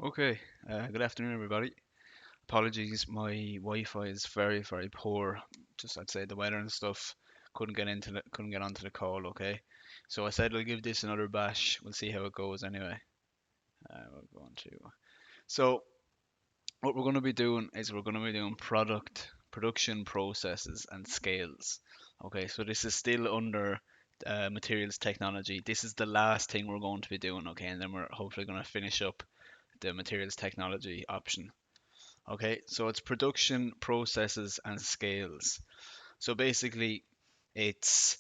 Okay, good afternoon, everybody. Apologies, my Wi-Fi is very, very poor. Just I'd say the weather and stuff. Couldn't get onto the call. Okay, so I said we'll give this another bash. We'll see how it goes anyway. We're going to. So what we're going to be doing is we're going to be doing production processes and scales. Okay, so this is still under materials technology. This is the last thing we're going to be doing. Okay, and then we're hopefully going to finish up the materials technology option. Okay, so it's production processes and scales. So basically, it's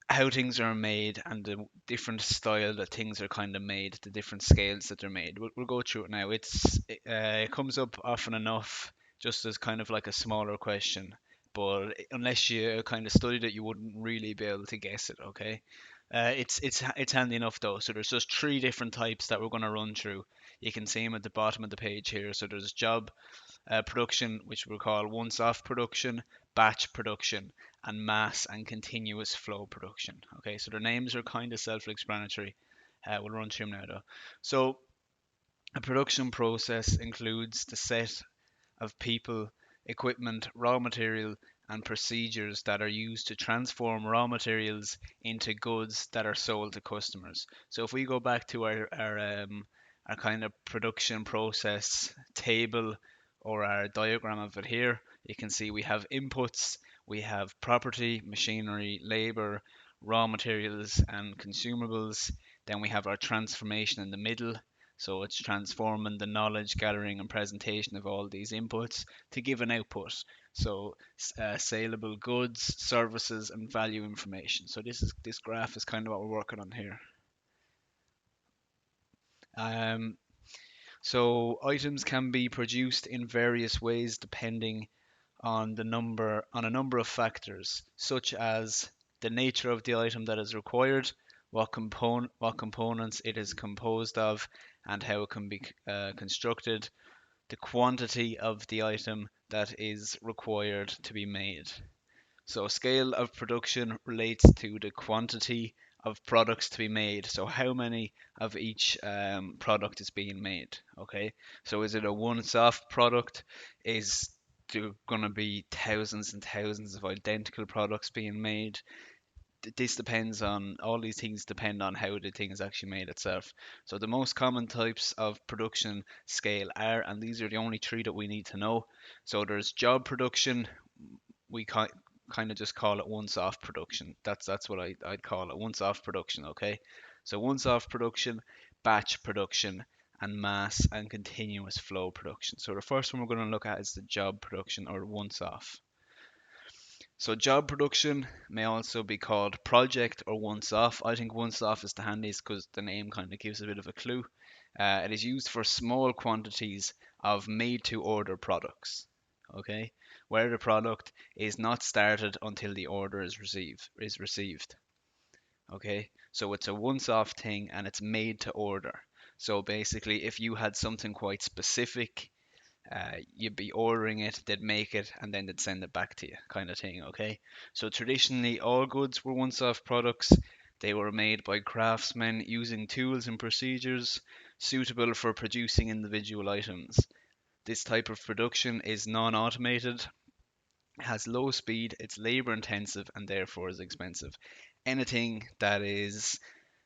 how things are made and the different style that things are kind of made, the different scales that they're made. We'll go through it now. It comes up often enough, just as kind of like a smaller question, but unless you kind of studied it, you wouldn't really be able to guess it. Okay, it's handy enough though. So there's just three different types that we're going to run through. You can see them at the bottom of the page here. So there's job production, which we'll call once-off production, batch production, and mass and continuous flow production. Okay, so their names are kind of self-explanatory. We'll run through them now, though. So a production process includes the set of people, equipment, raw material, and procedures that are used to transform raw materials into goods that are sold to customers. So if we go back to our kind of production process table or our diagram of it here, you can see we have inputs, we have property, machinery, labor, raw materials, and consumables. Then we have our transformation in the middle, so it's transforming the knowledge gathering and presentation of all these inputs to give an output. So saleable goods, services, and value information. So this graph is kind of what we're working on here. Um, so items can be produced in various ways depending on a number of factors, such as the nature of the item that is required, what components it is composed of, and how it can be constructed, the quantity of the item that is required to be made. So scale of production relates to the quantity of products to be made. So how many of each product is being made? Okay. So is it a once-off product? Is there gonna be thousands and thousands of identical products being made? This depends on all these things depend on how the thing is actually made itself. So the most common types of production scale are, and these are the only three that we need to know. So there's job production. We kind of just call it once-off production. That's what I'd call it, once-off production. Okay, so once-off production, batch production, and mass and continuous flow production. So the first one we're going to look at is the job production or once-off. So job production may also be called project or once off. I think once off is the handiest because the name kind of gives a bit of a clue. It is used for small quantities of made to order products. Okay, where the product is not started until the order is received. Okay, so it's a once off thing and it's made to order. So basically, if you had something quite specific, you'd be ordering it, they'd make it, and then they'd send it back to you, kind of thing. Okay. So traditionally, all goods were once-off products. They were made by craftsmen using tools and procedures suitable for producing individual items. This type of production is non-automated, has low speed, it's labor intensive, and therefore is expensive. Anything that is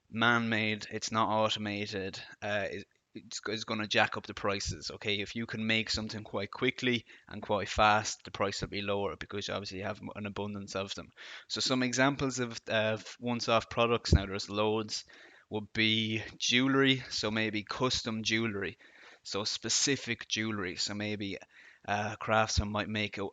man-made, it's not automated, it's going to jack up the prices. Okay, if you can make something quite quickly and quite fast, the price will be lower because you obviously have an abundance of them. So some examples of once-off products, now there's loads, would be jewelry. So maybe custom jewelry, so specific jewelry. So maybe a craftsman might make a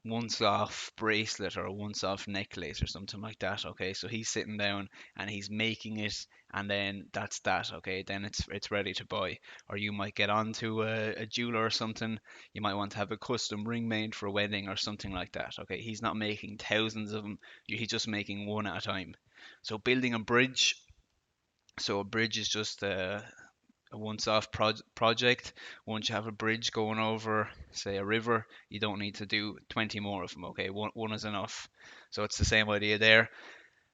once-off bracelet or a once-off necklace or something like that. Okay, so he's sitting down and he's making it, and then that's that. Okay, then it's ready to buy. Or you might get onto a jeweler or something. You might want to have a custom ring made for a wedding or something like that. Okay, he's not making thousands of them. He's just making one at a time. So building a bridge. So a bridge is just a once-off project. Once you have a bridge going over, say, a river, you don't need to do 20 more of them. Okay, one is enough. So it's the same idea there.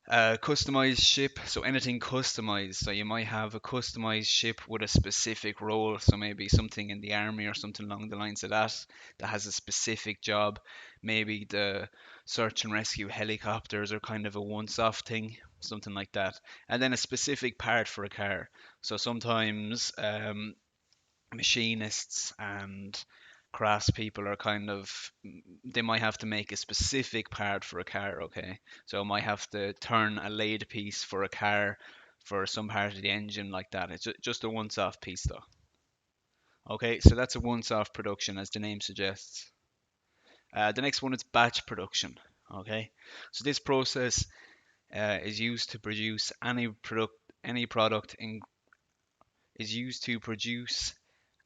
Customized ship, so anything customized. So you might have a customized ship with a specific role. So maybe something in the army or something along the lines of that that has a specific job. Maybe the search and rescue helicopters are kind of a once-off thing, something like that. And then a specific part for a car. So sometimes machinists and craftspeople are kind of they might have to make a specific part for a car, okay? So might have to turn a lathe piece for a car for some part of the engine like that. It's just a once-off piece though. Okay, so that's a once-off production as the name suggests. The next one is batch production. Okay, so this process is used to produce any product in is used to produce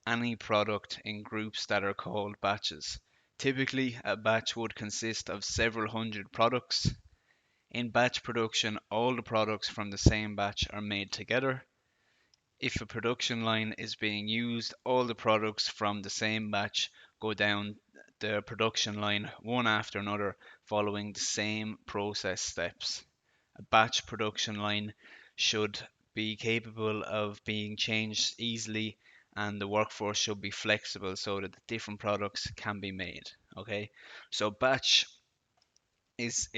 any product in groups that are called batches. Typically, a batch would consist of several hundred products. In batch production, all the products from the same batch are made together. If a production line is being used, all the products from the same batch go down the production line one after another, following the same process steps. A batch production line should be capable of being changed easily, and the workforce should be flexible so that the different products can be made. Okay, so batch is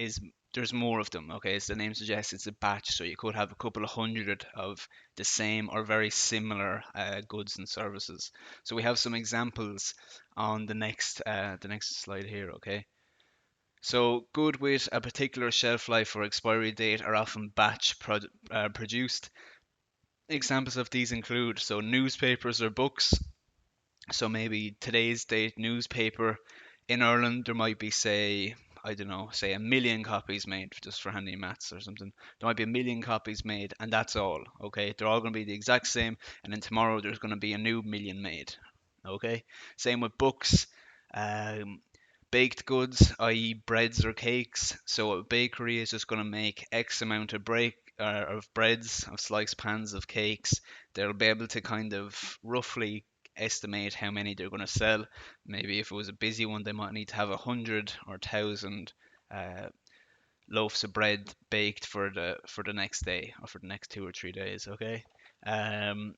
there's more of them. Okay, as the name suggests, it's a batch, so you could have a couple of hundred of the same or very similar goods and services. So we have some examples on the next slide here. Okay, so good with a particular shelf life or expiry date are often produced. Examples of these include newspapers or books. So maybe today's date newspaper in Ireland there might be say I don't know, say a million copies made just for handy maths or something. There might be a million copies made and that's all. Okay, they're all going to be the exact same, and then tomorrow there's going to be a new million made. Okay, same with books. Um, Baked goods, i.e., breads or cakes. So a bakery is just going to make X amount of breads, of sliced pans of cakes. They'll be able to kind of roughly estimate how many they're going to sell. Maybe if it was a busy one, they might need to have 100 or 1,000 uh, loaves of bread baked for the next day or for the next 2 or 3 days. Okay. Um,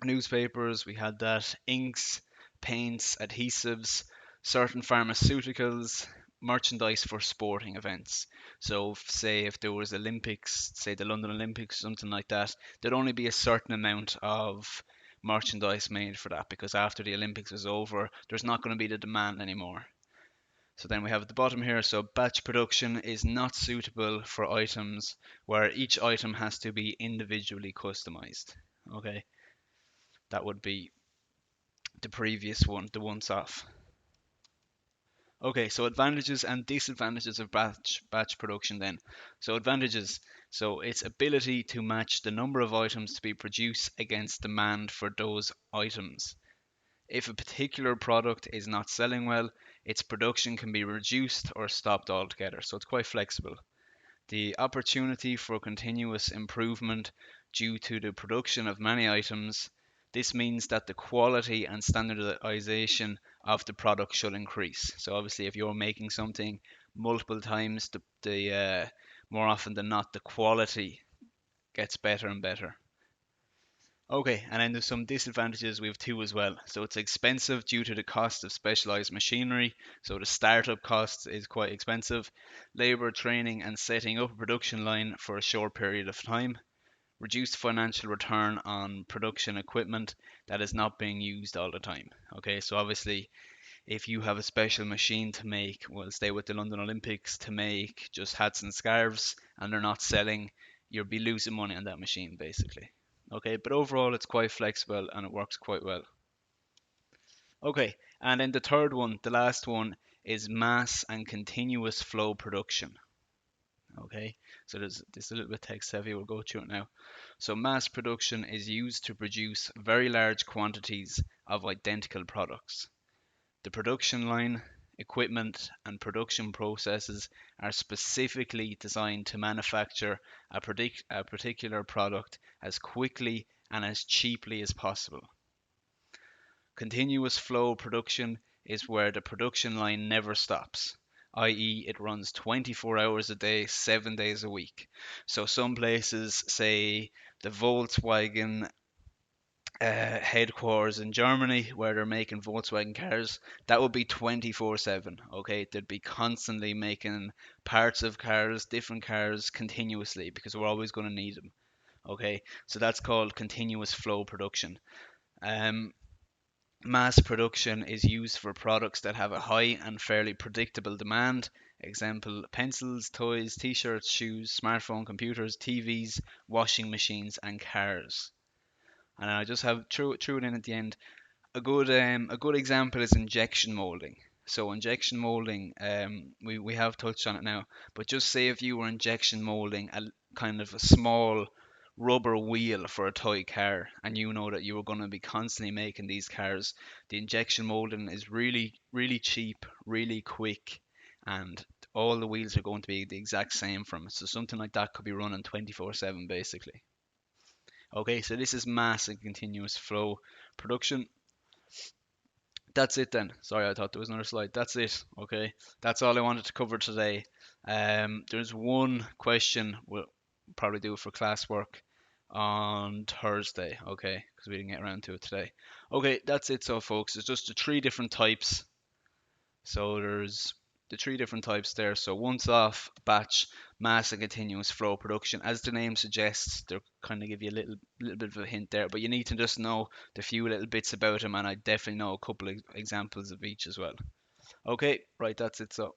Newspapers, we had that, inks, paints, adhesives, certain pharmaceuticals, merchandise for sporting events. So, say if there was Olympics, say the London Olympics, something like that, there'd only be a certain amount of merchandise made for that because after the Olympics is over, there's not going to be the demand anymore. So then we have at the bottom here, so batch production is not suitable for items where each item has to be individually customized. Okay, that would be the previous one, the once off. Okay, so advantages and disadvantages of batch production then. So advantages, so its ability to match the number of items to be produced against demand for those items. If a particular product is not selling well, its production can be reduced or stopped altogether. So it's quite flexible. The opportunity for continuous improvement due to the production of many items. This means that the quality and standardization of the product should increase. So obviously, if you're making something multiple times, the more often than not, the quality gets better and better. Okay, and then there's some disadvantages we have too as well. So it's expensive due to the cost of specialized machinery. So the startup cost is quite expensive. Labor training and setting up a production line for a short period of time. Reduced financial return on production equipment that is not being used all the time. Okay, so obviously if you have a special machine to make, well, stay with the London Olympics, to make just hats and scarves and they're not selling, you'll be losing money on that machine basically. Okay, but overall it's quite flexible and it works quite well. Okay, and then the third one, the last one, is mass and continuous flow production. Okay, so there's this a little bit text heavy, we'll go through it now. So mass production is used to produce very large quantities of identical products. The production line, equipment, and production processes are specifically designed to manufacture a particular product as quickly and as cheaply as possible. Continuous flow production is where the production line never stops. i.e., it runs 24 hours a day, 7 days a week. So some places, say the Volkswagen headquarters in Germany, where they're making Volkswagen cars, that would be 24/7. Okay, they'd be constantly making parts of cars, different cars, continuously because we're always going to need them. Okay, so that's called continuous flow production. Um, Mass production is used for products that have a high and fairly predictable demand. Example: pencils, toys, t-shirts, shoes, smartphone, computers, TVs, washing machines, and cars. And I just have threw it in at the end. A good example is injection molding. So injection molding, we have touched on it now, but just say if you were injection molding a kind of a small rubber wheel for a toy car, and you know that you were going to be constantly making these cars, the injection molding is really cheap, really quick, and all the wheels are going to be the exact same from it. So something like that could be running 24/7 basically. Okay, so this is mass and continuous flow production. That's it then. Sorry, I thought there was another slide. That's it. Okay, that's all I wanted to cover today. There's one question we'll probably do for classwork on Thursday. Okay, because we didn't get around to it today. Okay, that's it. So, folks, it's just the three different types. So there's the three different types there. So once-off, batch, mass, and continuous flow production. As the name suggests, they're kind of give you a little bit of a hint there, but you need to just know the few little bits about them, and I definitely know a couple of examples of each as well. Okay, right, that's it. So.